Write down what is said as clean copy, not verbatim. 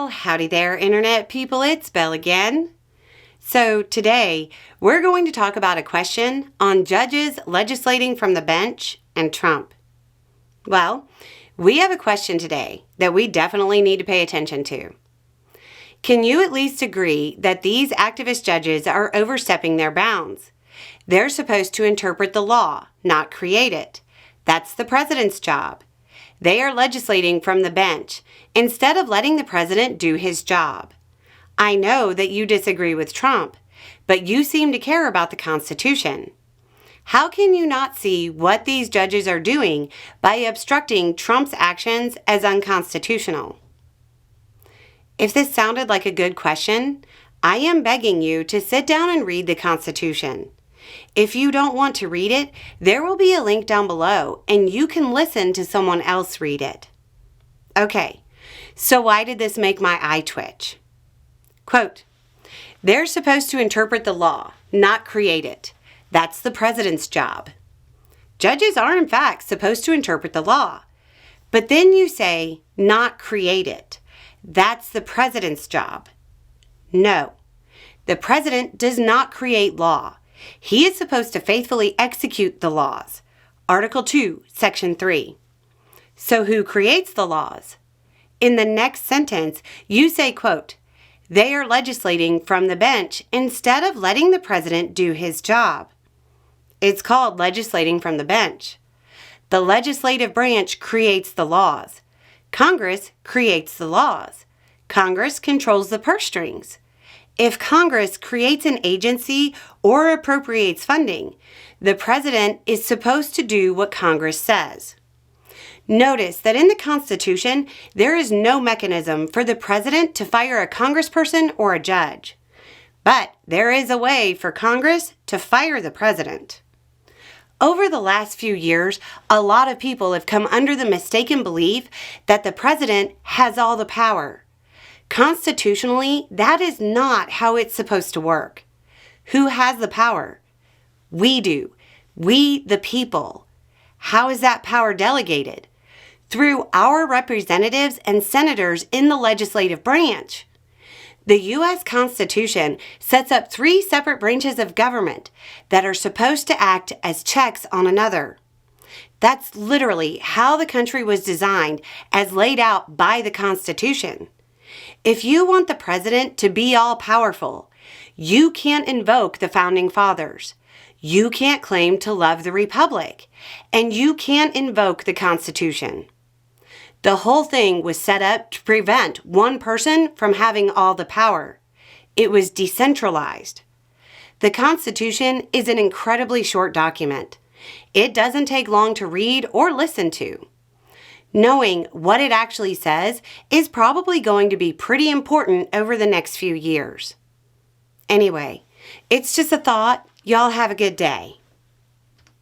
Well, howdy there, Internet people. It's Belle again. So today, we're going to talk about a question on judges legislating from the bench and Trump. Well, we have a question today that we definitely need to pay attention to. Can you at least agree that these activist judges are overstepping their bounds? They're supposed to interpret the law, not create it. That's the president's job. They are legislating from the bench instead of letting the president do his job. I know that you disagree with Trump, but you seem to care about the Constitution. How can you not see what these judges are doing by obstructing Trump's actions as unconstitutional? If this sounded like a good question, I am begging you to sit down and read the Constitution. If you don't want to read it, there will be a link down below and you can listen to someone else read it. Okay, so why did this make my eye twitch? Quote, they're supposed to interpret the law, not create it. That's the president's job. Judges are in fact supposed to interpret the law. But then you say, not create it. That's the president's job. No, the president does not create law. He is supposed to faithfully execute the laws. Article 2, Section 3. So who creates the laws? In the next sentence, you say, quote, they are legislating from the bench instead of letting the president do his job. It's called legislating from the bench. The legislative branch creates the laws. Congress creates the laws. Congress controls the purse strings. If Congress creates an agency or appropriates funding, the president is supposed to do what Congress says. Notice that in the Constitution, there is no mechanism for the president to fire a congressperson or a judge. But there is a way for Congress to fire the president. Over the last few years, a lot of people have come under the mistaken belief that the president has all the power. Constitutionally, that is not how it's supposed to work. Who has the power? We do. We, the people. How is that power delegated? Through our representatives and senators in the legislative branch. The U.S. Constitution sets up 3 separate branches of government that are supposed to act as checks on another. That's literally how the country was designed as laid out by the Constitution. If you want the president to be all-powerful, you can't invoke the Founding Fathers. You can't claim to love the Republic. And you can't invoke the Constitution. The whole thing was set up to prevent one person from having all the power. It was decentralized. The Constitution is an incredibly short document. It doesn't take long to read or listen to. Knowing what it actually says is probably going to be pretty important over the next few years. Anyway, it's just a thought. Y'all have a good day.